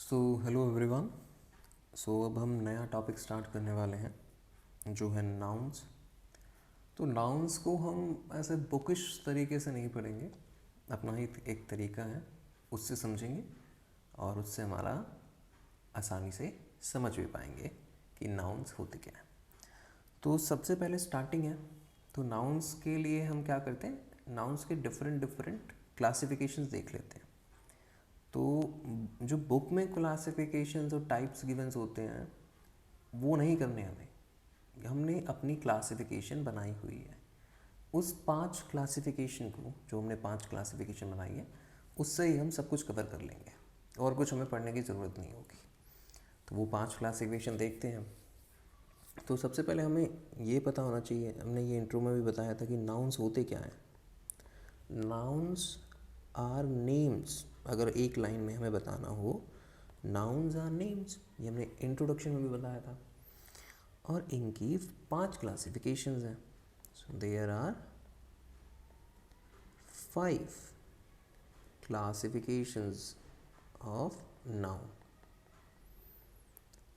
So hello everyone. अब हम नया टॉपिक स्टार्ट करने वाले हैं जो है नाउन्स। तो नाउन्स को हम ऐसे बुकिश तरीके से नहीं पढ़ेंगे, अपना ही एक तरीका है, उससे समझेंगे और उससे हमारा आसानी से समझ भी पाएंगे कि नाउन्स होते क्या हैं। तो सबसे पहले स्टार्टिंग है, तो नाउन्स के लिए हम क्या करते हैं, नाउन्स के डिफरेंट डिफरेंट क्लासिफिकेशंस देख लेते हैं। तो जो बुक में क्लासिफिकेशंस और टाइप्स गिवन्स होते हैं वो नहीं करने हमें, हमने अपनी क्लासिफिकेशन बनाई हुई है। उस 5 क्लासिफिकेशन को, जो हमने 5 क्लासिफिकेशन बनाई है, उससे ही हम सब कुछ कवर कर लेंगे और कुछ हमें पढ़ने की ज़रूरत नहीं होगी। तो वो 5 क्लासिफिकेशन देखते हैं हम। तो सबसे पहले हमें ये पता होना चाहिए, हमने ये इंट्रो में भी बताया था कि नाउन्स होते क्या हैं। नाउन्स आर नेम्स, अगर एक लाइन में हमें बताना हो, नाउन्स आर नेम्स, ये हमने इंट्रोडक्शन में भी बताया था। और इनकी 5 क्लासिफिकेशंस हैं। So there are 5 classifications of noun.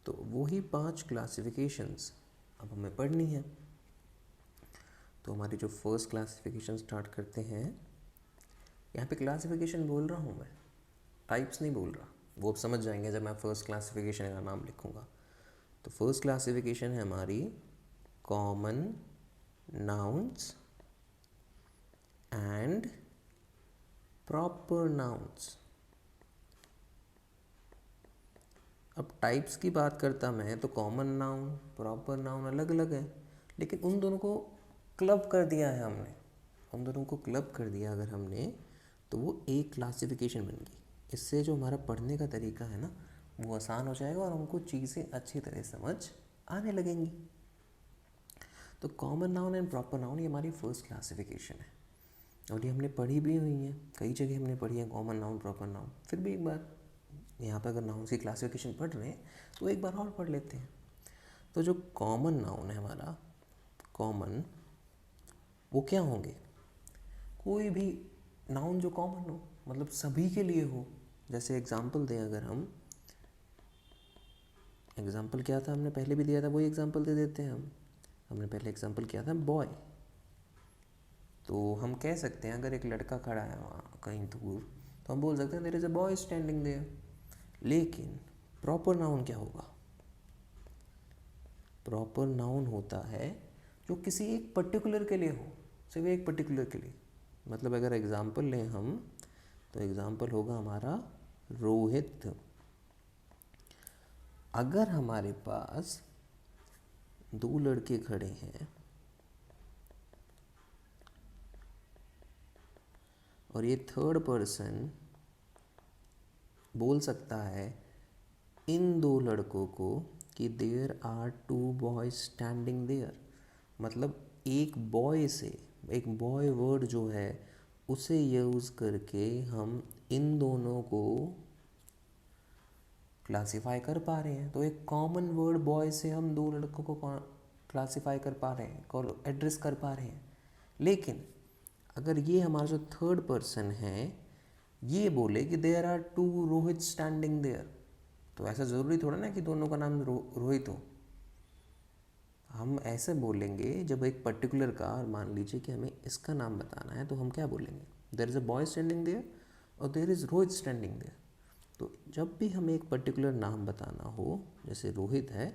तो वही 5 क्लासिफिकेशंस अब हमें पढ़नी है। तो हमारी जो फर्स्ट क्लासिफिकेशन स्टार्ट करते हैं, यहाँ पे क्लासिफिकेशन बोल रहा हूँ मैं, टाइप्स नहीं बोल रहा, वो आप समझ जाएंगे जब मैं फर्स्ट क्लासिफिकेशन का नाम लिखूँगा। तो फर्स्ट क्लासिफिकेशन है हमारी common nouns and proper nouns. अब टाइप्स की बात करता मैं तो कॉमन नाउन, प्रॉपर नाउन अलग अलग है, लेकिन उन दोनों को क्लब कर दिया है हमने। उन दोनों को क्लब कर दिया अगर हमने, तो वो एक क्लासिफिकेशन बन गई। इससे जो हमारा पढ़ने का तरीका है ना, वो आसान हो जाएगा और हमको चीज़ें अच्छी तरह समझ आने लगेंगी। तो common noun and proper noun ये हमारी फर्स्ट क्लासिफिकेशन है और ये हमने पढ़ी भी हुई है, कई जगह हमने पढ़ी है कॉमन नाउन प्रॉपर नाउन। फिर भी एक बार यहाँ पर अगर नाउन की क्लासिफिकेशन पढ़ रहे हैं तो एक बार और पढ़ लेते हैं। तो जो कॉमन नाउन है हमारा, कॉमन, वो क्या होंगे, कोई भी नाउन जो कॉमन हो, मतलब सभी के लिए हो। जैसे एग्जाम्पल दें अगर हम, एग्जाम्पल क्या था हमने पहले भी दिया था, वही एग्जाम्पल दे देते हैं हम। हमने पहले एग्जाम्पल किया था बॉय। तो हम कह सकते हैं अगर एक लड़का खड़ा है वहाँ कहीं दूर, तो हम बोल सकते हैं there is a boy standing there. लेकिन प्रॉपर नाउन क्या होगा, प्रॉपर नाउन होता है जो किसी एक पर्टिकुलर के लिए हो, सिर्फ एक पर्टिकुलर के लिए। मतलब अगर एग्जाम्पल लें हम, तो एग्जाम्पल होगा हमारा रोहित। अगर हमारे पास 2 लड़के खड़े हैं और ये थर्ड पर्सन बोल सकता है इन 2 लड़कों को कि there are 2 boys standing there, मतलब एक बॉय से, एक बॉय वर्ड जो है उसे यूज़ करके हम इन दोनों को क्लासीफाई कर पा रहे हैं। तो एक कॉमन वर्ड बॉय से हम 2 लड़कों को क्लासीफाई कर पा रहे हैं और एड्रेस कर पा रहे हैं। लेकिन अगर ये हमारा जो थर्ड पर्सन है ये बोले कि there are 2 Rohit standing there, तो ऐसा ज़रूरी थोड़ा ना कि दोनों का नाम रोहित हो। हम ऐसे बोलेंगे जब एक पर्टिकुलर का, और मान लीजिए कि हमें इसका नाम बताना है, तो हम क्या बोलेंगे, there is a boy standing there और there is Rohit standing there. तो जब भी हमें एक पर्टिकुलर नाम बताना हो, जैसे रोहित है,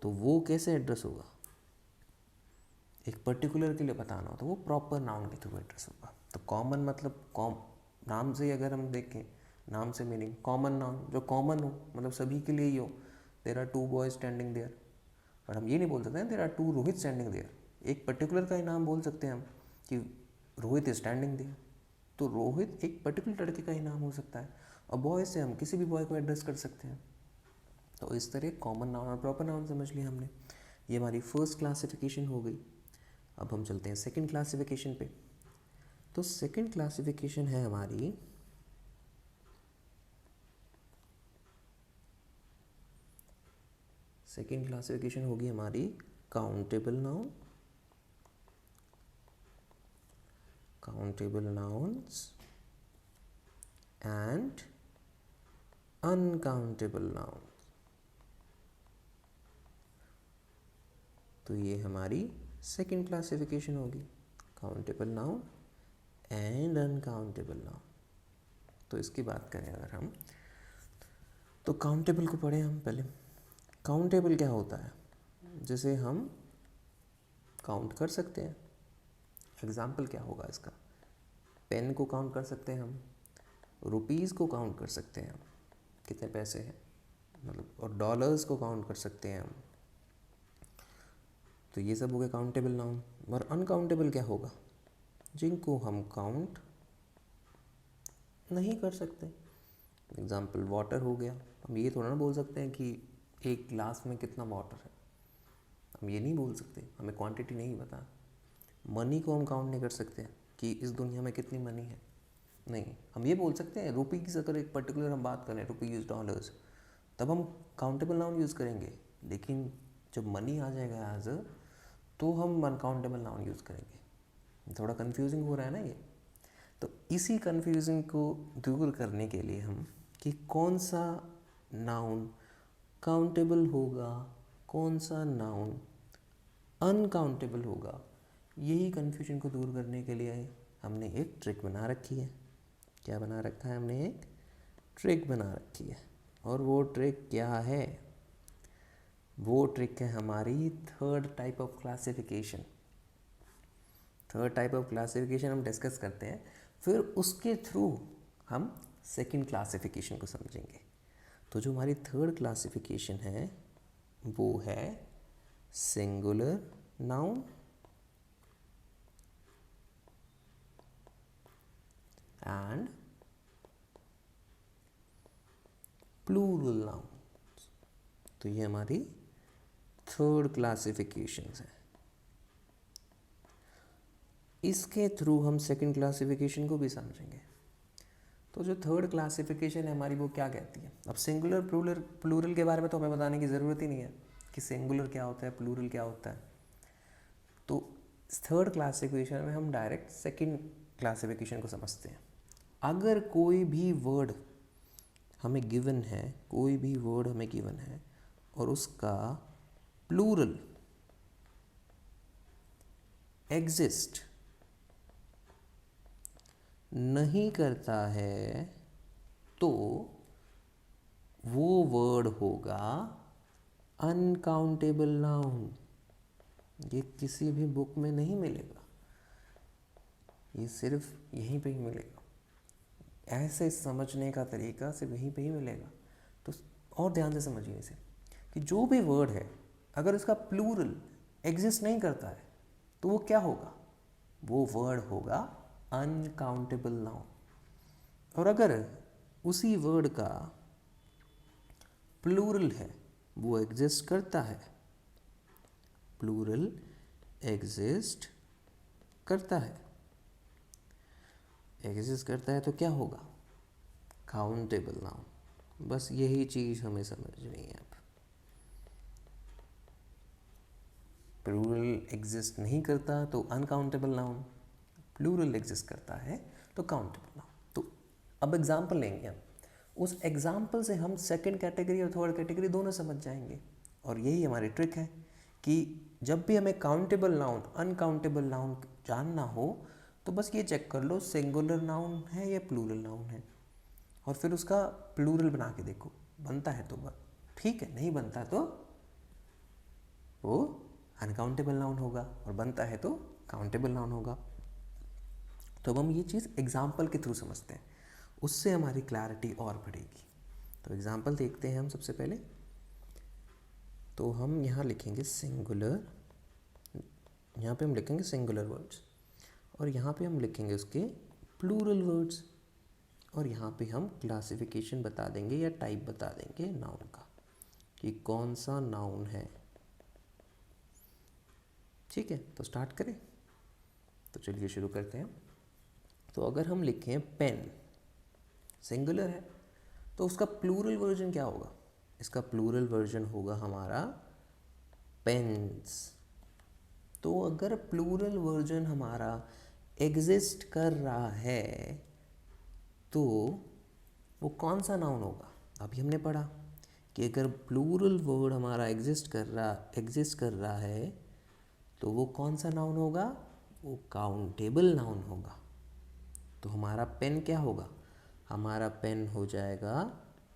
तो वो कैसे एड्रेस होगा, एक पर्टिकुलर के लिए बताना हो तो वो प्रॉपर नाउन के थ्रू एड्रेस होगा। तो कॉमन मतलब नाम से ही अगर हम देखें, नाम से मीनिंग कॉमन नाउन, जो कॉमन हो मतलब सभी के लिए ही हो। There are 2 boys standing there, पर हम ये नहीं बोल सकते हैं there are 2 Rohit standing there. एक पर्टिकुलर का ही नाम बोल सकते हैं हम कि रोहित इज स्टैंडिंग देयर, तो रोहित एक पर्टिकुलर लड़के का ही नाम हो सकता है और बॉय से हम किसी भी बॉय को एड्रेस कर सकते हैं। तो इस तरह कॉमन नाउन और प्रॉपर नाउन समझ लिया हमने। ये हमारी फर्स्ट क्लासिफिकेशन हो गई। अब हम चलते हैं सेकंड क्लासिफिकेशन पे। तो सेकंड क्लासिफिकेशन है हमारी सेकंड क्लासिफिकेशन होगी हमारी countable noun, countable nouns and uncountable noun. तो ये हमारी सेकंड क्लासिफिकेशन होगी, countable noun and uncountable noun. तो इसकी बात करें अगर हम, तो काउंटेबल को पढ़े हम पहले। काउंटेबल क्या होता है? जैसे हम काउंट कर सकते हैं। एग्जाम्पल क्या होगा इसका? पेन को काउंट कर सकते हैं हम, रुपीज़ को काउंट कर सकते हैं हम, कितने पैसे हैं मतलब, और डॉलर्स को काउंट कर सकते हैं हम। तो ये सब हो गए काउंटेबल नाउन। और अनकाउंटेबल क्या होगा? जिनको हम काउंट नहीं कर सकते। एग्जाम्पल वाटर हो गया। हम ये थोड़ा ना बोल सकते हैं कि एक ग्लास में कितना वाटर है, हम ये नहीं बोल सकते, हमें क्वांटिटी नहीं पता। मनी को हम काउंट नहीं कर सकते कि इस दुनिया में कितनी मनी है, नहीं। हम ये बोल सकते हैं रुपीज़, अगर एक पर्टिकुलर हम बात करें रुपीज़ डॉलर्स, तब हम काउंटेबल नाउन यूज़ करेंगे। लेकिन जब मनी आ जाएगा एज तो हम अनकाउंटेबल नाउन यूज़ करेंगे। थोड़ा कंफ्यूजिंग हो रहा है ना ये। तो इसी कंफ्यूजिंग को दूर करने के लिए हम कि कौन सा नाउन काउंटेबल होगा, कौन सा नाउन अनकाउंटेबल होगा, यही कन्फ्यूजन को दूर करने के लिए हमने एक ट्रिक बना रखी है। क्या बना रखा है हमने? एक ट्रिक बना रखी है। और वो ट्रिक क्या है? वो ट्रिक है हमारी third type of classification. Third type of classification हम डिस्कस करते हैं, फिर उसके थ्रू हम सेकंड क्लासिफिकेशन को समझेंगे। तो जो हमारी थर्ड क्लासिफिकेशन है वो है singular noun and plural noun. तो ये हमारी थर्ड क्लासिफिकेशंस है। इसके थ्रू हम सेकंड क्लासिफिकेशन को भी समझेंगे। तो जो थर्ड क्लासिफिकेशन है हमारी वो क्या कहती है? अब सिंगुलर प्लूरल के बारे में तो हमें बताने की ज़रूरत ही नहीं है कि सिंगुलर क्या होता है, प्लूरल क्या होता है। तो थर्ड क्लासिफिकेशन में हम डायरेक्ट सेकंड क्लासिफिकेशन को समझते हैं। अगर कोई भी वर्ड हमें गिवन है, कोई भी वर्ड हमें गिवन है और उसका प्लूरल एग्जिस्ट नहीं करता है तो वो वर्ड होगा अनकाउंटेबल नाउन। ये किसी भी बुक में नहीं मिलेगा, ये सिर्फ यहीं पे ही मिलेगा। ऐसे समझने का तरीका सिर्फ यहीं पे ही मिलेगा। तो और ध्यान से समझिए इसे कि जो भी वर्ड है अगर उसका प्लूरल एग्जिस्ट नहीं करता है तो वो क्या होगा? वो वर्ड होगा अनकाउंटेबल नाउन। और अगर उसी वर्ड का प्लूरल है, वो एग्जिस्ट करता है, प्लूरल एग्जिस्ट करता है, एग्जिस्ट करता है तो क्या होगा? Countable noun. बस यही चीज़ हमें समझनी है। अब प्लूरल एग्जिस्ट नहीं करता तो अनकाउंटेबल नाउन, प्लूरल एग्जिस्ट करता है तो काउंटेबल नाउन। तो अब एग्जाम्पल लेंगे हम, उस एग्जाम्पल से हम सेकंड कैटेगरी और थर्ड कैटेगरी दोनों समझ जाएंगे। और यही हमारी ट्रिक है कि जब भी हमें काउंटेबल नाउन अनकाउंटेबल नाउन जानना हो तो बस ये चेक कर लो सिंगुलर नाउन है या प्लूरल नाउन है, और फिर उसका प्लूरल बना के देखो। बनता है तो ठीक है, नहीं बनता तो वो अनकाउंटेबल नाउन होगा, और बनता है तो काउंटेबल नाउन होगा। तो अब हम ये चीज़ एग्जाम्पल के थ्रू समझते हैं, उससे हमारी क्लैरिटी और बढ़ेगी। तो एग्जाम्पल देखते हैं हम सबसे पहले। तो हम यहाँ लिखेंगे सिंगुलर, यहाँ पे हम लिखेंगे सिंगुलर वर्ड्स, और यहाँ पे हम लिखेंगे उसके प्लूरल वर्ड्स, और यहाँ पे हम क्लासिफिकेशन बता देंगे या टाइप बता देंगे नाउन का कि कौन सा नाउन है। ठीक है, तो स्टार्ट करें। तो चलिए शुरू करते हैं। तो अगर हम लिखें पेन, सिंगुलर है तो उसका प्लूरल वर्जन क्या होगा? इसका प्लूरल वर्जन होगा हमारा पेन्स। तो अगर प्लूरल वर्जन हमारा एग्जिस्ट कर रहा है तो वो कौन सा नाउन होगा? अभी हमने पढ़ा कि अगर प्लूरल वर्ड हमारा एग्जिस्ट कर रहा है तो वो कौन सा नाउन होगा, वो काउंटेबल नाउन होगा। तो हमारा पेन क्या होगा, हमारा पेन हो जाएगा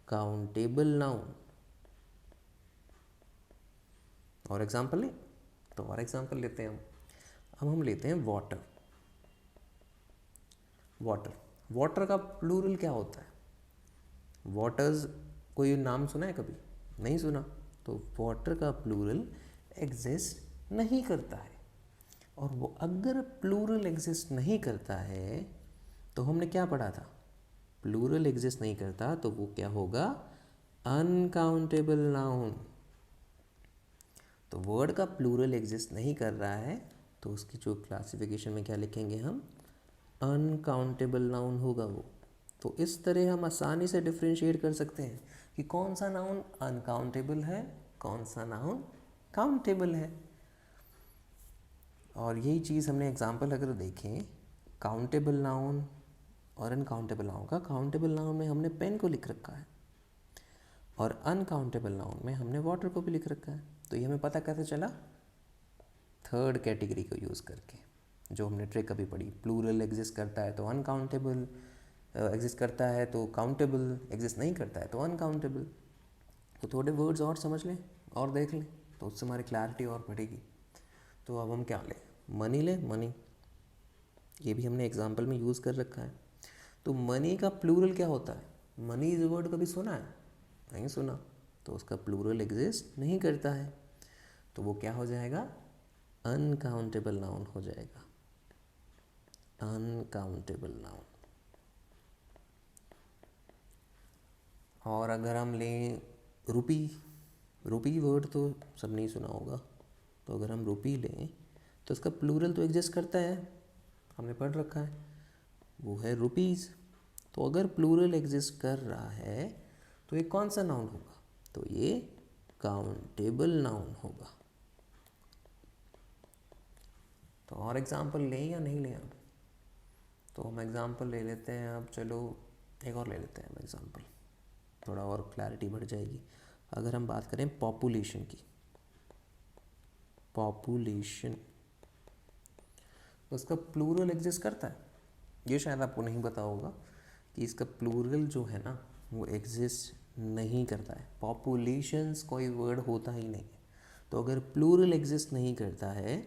काउंटेबल नाउन। और एग्जांपल लें, तो और एग्जांपल लेते हैं हम। अब हम लेते हैं वाटर। वाटर वाटर का प्लूरल क्या होता है, वाटर्स, कोई नाम सुना है कभी, नहीं सुना, तो वाटर का प्लूरल एग्जिस्ट नहीं करता है। और वो अगर प्लूरल एग्जिस्ट नहीं करता है तो हमने क्या पढ़ा था, प्लूरल एग्जिस्ट नहीं करता तो वो क्या होगा, अनकाउंटेबल नाउन। तो वर्ड का प्लूरल एग्जिस्ट नहीं कर रहा है तो उसकी जो क्लासिफिकेशन में क्या लिखेंगे हम, अनकाउंटेबल नाउन होगा वो। तो इस तरह हम आसानी से डिफ्रेंशिएट कर सकते हैं कि कौन सा नाउन अनकाउंटेबल है, कौन सा नाउन काउंटेबल है। और यही चीज़ हमने एग्जांपल अगर देखें काउंटेबल नाउन और अनकाउंटेबल नाउन का, काउंटेबल नाउन में हमने पेन को लिख रखा है और अनकाउंटेबल नाउन में हमने वाटर को भी लिख रखा है। तो ये हमें पता कैसे चला, थर्ड कैटेगरी को यूज़ करके, जो हमने ट्रिक अभी पढ़ी, प्लूरल एग्जिस्ट करता है तो अनकाउंटेबल, एग्जिस्ट करता है तो काउंटेबल, एग्जिस्ट नहीं करता है तो अनकाउंटेबल। तो थोड़े वर्ड्स और समझ लें और देख लें तो उससे हमारी क्लैरिटी और बढ़ेगी। तो अब हम क्या लें, मनी लें, मनी, ये भी हमने एग्जांपल में यूज़ कर रखा है। तो मनी का प्लूरल क्या होता है, मनी इज वर्ड कभी सुना है, नहीं सुना, तो उसका प्लूरल एग्जिस्ट नहीं करता है, तो वो क्या हो जाएगा, अनकाउंटेबल नाउन हो जाएगा, अनकाउंटेबल नाउन। और अगर हम लें रुपी, रुपी वर्ड तो सब नहीं सुना होगा, तो अगर हम रुपी लें तो इसका प्लूरल तो एग्जिस्ट करता है, हमने पढ़ रखा है, वो है रुपीज़। तो अगर प्लूरल एग्जिस्ट कर रहा है तो ये कौन सा नाउन होगा, तो ये काउंटेबल नाउन होगा। तो और एग्जांपल लें या नहीं लें अब, तो हम एग्जांपल ले लेते हैं अब, चलो एक और ले लेते हैं एग्जांपल, थोड़ा और क्लैरिटी बढ़ जाएगी। अगर हम बात करें पॉपुलेशन की, पॉपुलेशन, तो इसका प्लूरल एग्जिस्ट करता है, ये शायद आपको नहीं पता होगा कि इसका प्लूरल जो है ना वो एग्जिस्ट नहीं करता है। पॉपुलेशंस कोई वर्ड होता ही नहीं है, तो अगर प्लूरल एग्जिस्ट नहीं करता है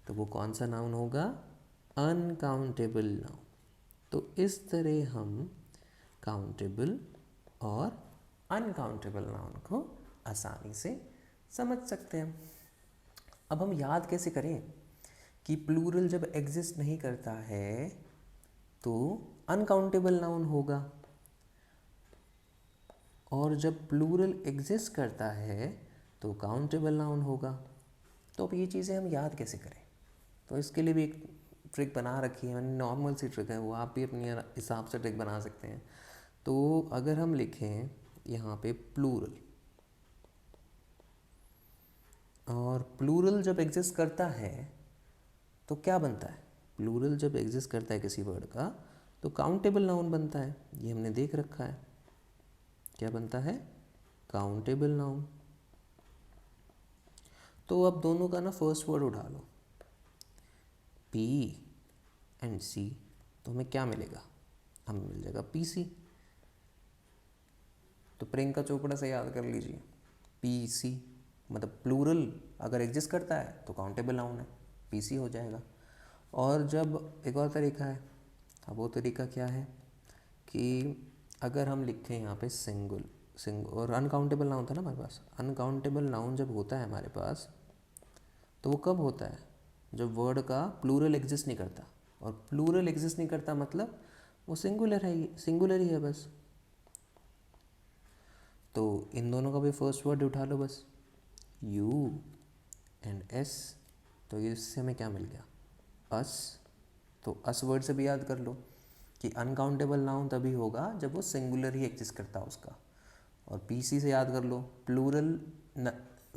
तो वो कौन सा नाउन होगा, अनकाउंटेबल नाउन। तो इस तरह हम काउंटेबल और अनकाउंटेबल नाउन को आसानी से समझ सकते हैं। अब हम याद कैसे करें कि प्लूरल जब एग्जिस्ट नहीं करता है तो अनकाउंटेबल नाउन होगा, और जब प्लूरल एग्जिस्ट करता है तो काउंटेबल नाउन होगा। तो अब ये चीज़ें हम याद कैसे करें, तो इसके लिए भी एक ट्रिक बना रखी है मैंने, नॉर्मल सी ट्रिक है, वो आप भी अपने हिसाब से ट्रिक बना सकते हैं। तो अगर हम लिखें यहाँ पे प्लूरल, और प्लूरल जब एग्जिस्ट करता है तो क्या बनता है, प्लूरल जब एग्जिस्ट करता है किसी वर्ड का तो काउंटेबल नाउन बनता है, ये हमने देख रखा है, क्या बनता है, काउंटेबल नाउन। तो अब दोनों का ना फर्स्ट वर्ड उठा लो, P एंड C, तो हमें क्या मिलेगा, हमें मिल जाएगा PC। तो प्रियंका चोपड़ा से याद कर लीजिए, PC मतलब प्लूरल अगर एग्जिस्ट करता है तो काउंटेबल नाउन है, PC हो जाएगा। और जब एक और तरीका है, अब वो तरीका क्या है कि अगर हम लिखें यहाँ पे सिंगल और अनकाउंटेबल नाउन था ना हमारे पास, अनकाउंटेबल नाउन जब होता है हमारे पास तो वो कब होता है, जब वर्ड का प्लूरल एग्जिस्ट नहीं करता, और प्लूरल एग्जिस्ट नहीं करता मतलब वो सिंगुलर है, सिंगुलर ही है बस। तो इन दोनों का भी फर्स्ट वर्ड उठा लो बस, U एंड S, तो इससे हमें क्या मिल गया, अस। तो अस वर्ड से भी याद कर लो कि अनकाउंटेबल नाउन तभी होगा जब वो सिंगुलर ही एग्जिस्ट करता है उसका। और PC से याद कर लो, प्लूरल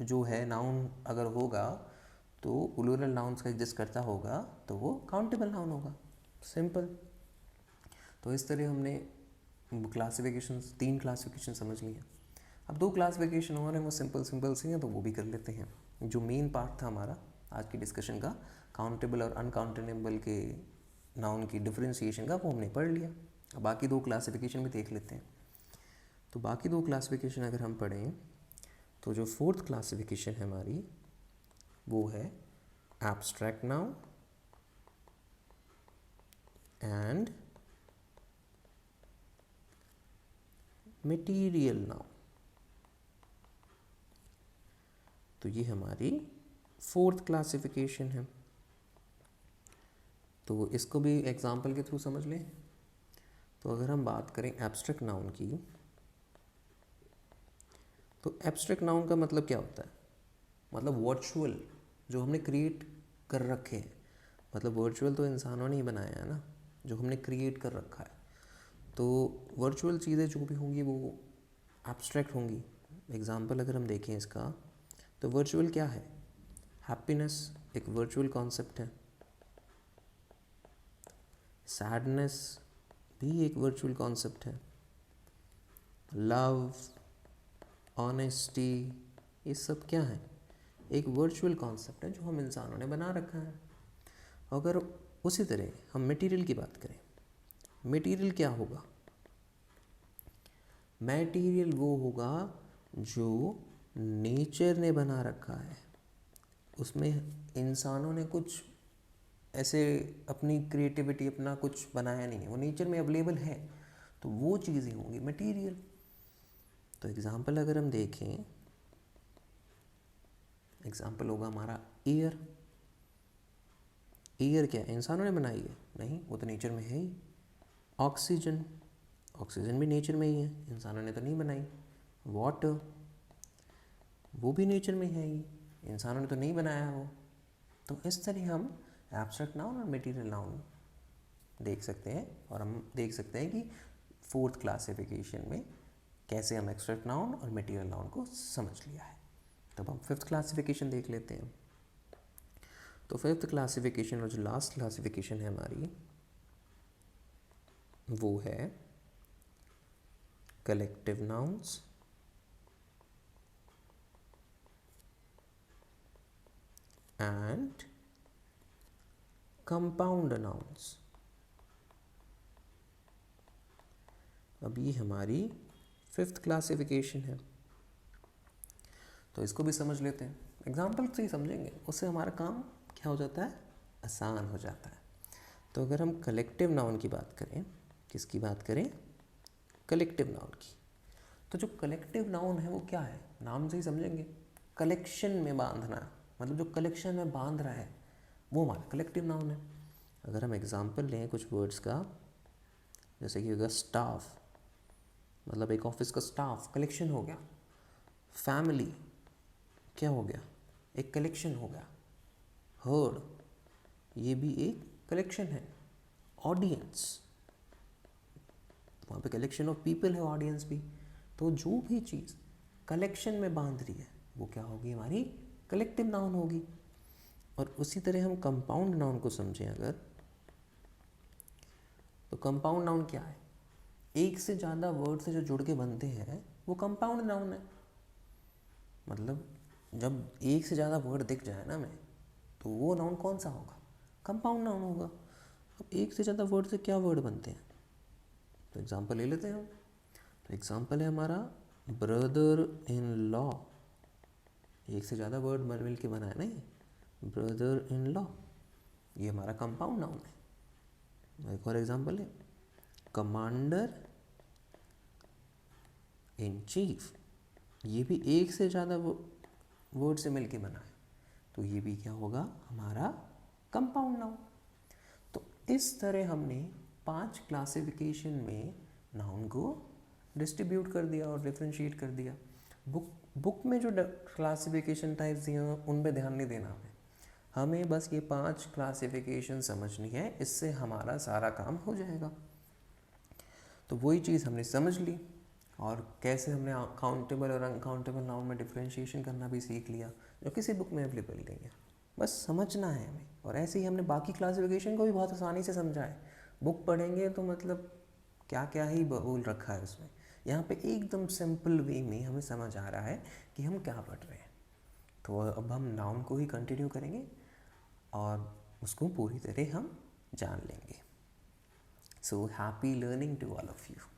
जो है नाउन अगर होगा तो प्लूरल नाउन्स का एग्जिस्ट करता होगा तो वो काउंटेबल नाउन होगा, सिंपल। तो इस तरह हमने क्लासिफिकेशंस, 3 क्लासिफिकेशन समझ लिए। अब 2 क्लासिफिकेशन और हैं, वो सिंपल सी हैं, तो वो भी कर लेते हैं। जो मेन पार्ट था हमारा आज की डिस्कशन का, काउंटेबल और अनकाउंटेबल के नाउन की डिफरेंशिएशन का, वो हमने पढ़ लिया। अब बाकी 2 क्लासिफिकेशन भी देख लेते हैं। तो बाकी 2 क्लासिफिकेशन अगर हम पढ़ें तो जो 4th क्लासिफिकेशन है हमारी, वो है abstract noun and material noun. तो ये हमारी 4th क्लासिफिकेशन है। तो इसको भी एग्जाम्पल के थ्रू समझ लें। तो अगर हम बात करें एब्स्ट्रैक्ट नाउन की, तो एब्स्ट्रैक्ट नाउन का मतलब क्या होता है? मतलब वर्चुअल जो हमने क्रिएट कर रखे हैं। मतलब वर्चुअल तो इंसानों ने ही बनाया है ना, जो हमने क्रिएट कर रखा है। तो वर्चुअल चीज़ें जो भी होंगी वो एब्स्ट्रैक्ट होंगी। एग्जाम्पल अगर हम देखें इसका, तो वर्चुअल क्या है? हैप्पीनेस एक वर्चुअल कॉन्सेप्ट है। सैडनेस भी एक वर्चुअल कॉन्सेप्ट है। लव, ऑनेस्टी, ये सब क्या है? एक वर्चुअल कॉन्सेप्ट है जो हम इंसानों ने बना रखा है। अगर उसी तरह हम मटेरियल की बात करें, मटेरियल क्या होगा? मटेरियल वो होगा जो नेचर ने बना रखा है। उसमें इंसानों ने कुछ ऐसे अपनी क्रिएटिविटी, अपना कुछ बनाया नहीं है, वो नेचर में अवेलेबल है, तो वो चीज़ें होंगी मटेरियल। तो एग्जाम्पल अगर हम देखें, एग्जाम्पल होगा हमारा एयर। एयर क्या है? इंसानों ने बनाई है? नहीं, वो तो नेचर में है ही। ऑक्सीजन, ऑक्सीजन भी नेचर में ही है, इंसानों ने तो नहीं बनाई। वाटर, वो भी नेचर में है ही, इंसानों ने तो नहीं बनाया वो। तो इस तरह हम एब्स्ट्रैक्ट नाउन और मटेरियल नाउन देख सकते हैं। और हम देख सकते हैं कि 4th क्लासिफिकेशन में कैसे हम एब्स्ट्रैक्ट नाउन और मटेरियल नाउन को समझ लिया है। तब हम 5th क्लासिफिकेशन देख लेते हैं। तो 5th क्लासिफिकेशन और जो लास्ट क्लासिफिकेशन है हमारी, वो है collective nouns and compound nouns. अब ये हमारी 5th क्लासिफिकेशन है। तो इसको भी समझ लेते हैं, एग्जाम्पल से ही समझेंगे, उससे हमारा काम क्या हो जाता है? आसान हो जाता है। तो अगर हम कलेक्टिव नाउन की बात करें, किसकी बात करें? कलेक्टिव नाउन की। तो जो कलेक्टिव नाउन है वो क्या है? नाम से ही समझेंगे, कलेक्शन में बांधना, मतलब जो कलेक्शन में बांध रहा है वो हमारा कलेक्टिव नाउन है। अगर हम एग्जाम्पल लें कुछ वर्ड्स का, जैसे कि होगा स्टाफ, मतलब एक ऑफिस का स्टाफ कलेक्शन हो गया। फैमिली क्या हो गया? एक कलेक्शन हो गया। हर्ड, ये भी एक कलेक्शन है। ऑडियंस, वहाँ पे कलेक्शन ऑफ पीपल है, ऑडियंस भी। तो जो भी चीज़ कलेक्शन में बांध रही है वो क्या होगी? हमारी कलेक्टिव नाउन होगी। और उसी तरह हम कंपाउंड नाउन को समझें अगर, तो कंपाउंड नाउन क्या है? एक से ज़्यादा वर्ड से जो जुड़ के बनते हैं वो कंपाउंड नाउन है। मतलब जब एक से ज़्यादा वर्ड दिख जाए ना हमें, तो वो नाउन कौन सा होगा? कंपाउंड नाउन होगा। अब एक से ज़्यादा वर्ड से क्या वर्ड बनते हैं? तो एग्जांपल ले लेते हैं हम। तो एग्जांपल है हमारा ब्रदर इन लॉ। एक से ज़्यादा वर्ड मिल के बना है ना ये, ब्रदर इन लॉ, ये हमारा कंपाउंड नाउन है। एक और एग्जांपल है कमांडर इन चीफ, ये भी एक से ज़्यादा वर्ड से मिलके बना है, तो ये भी क्या होगा? हमारा कंपाउंड नाउन। तो इस तरह हमने 5 क्लासिफिकेशन में नाउन को डिस्ट्रीब्यूट कर दिया और डिफ्रेंशिएट कर दिया। बुक में जो क्लासिफिकेशन टाइप्स दिए हैं उन पे ध्यान नहीं देना हमें बस ये 5 क्लासिफिकेशन समझनी है, इससे हमारा सारा काम हो जाएगा। तो वही चीज़ हमने समझ ली, और कैसे हमने काउंटेबल और अनकाउंटेबल नाउन में डिफ्रेंशिएशन करना भी सीख लिया, जो किसी बुक में अवेलेबल नहीं है। बस समझना है हमें। और ऐसे ही हमने बाकी क्लासिफिकेशन को भी बहुत आसानी से समझा है। बुक पढ़ेंगे तो मतलब क्या क्या ही बोल रखा है उसमें। यहाँ पे एकदम सिंपल वे में हमें समझ आ रहा है कि हम क्या पढ़ रहे हैं। तो अब हम नाउन को ही कंटिन्यू करेंगे और उसको पूरी तरह हम जान लेंगे। So happy learning to all of you.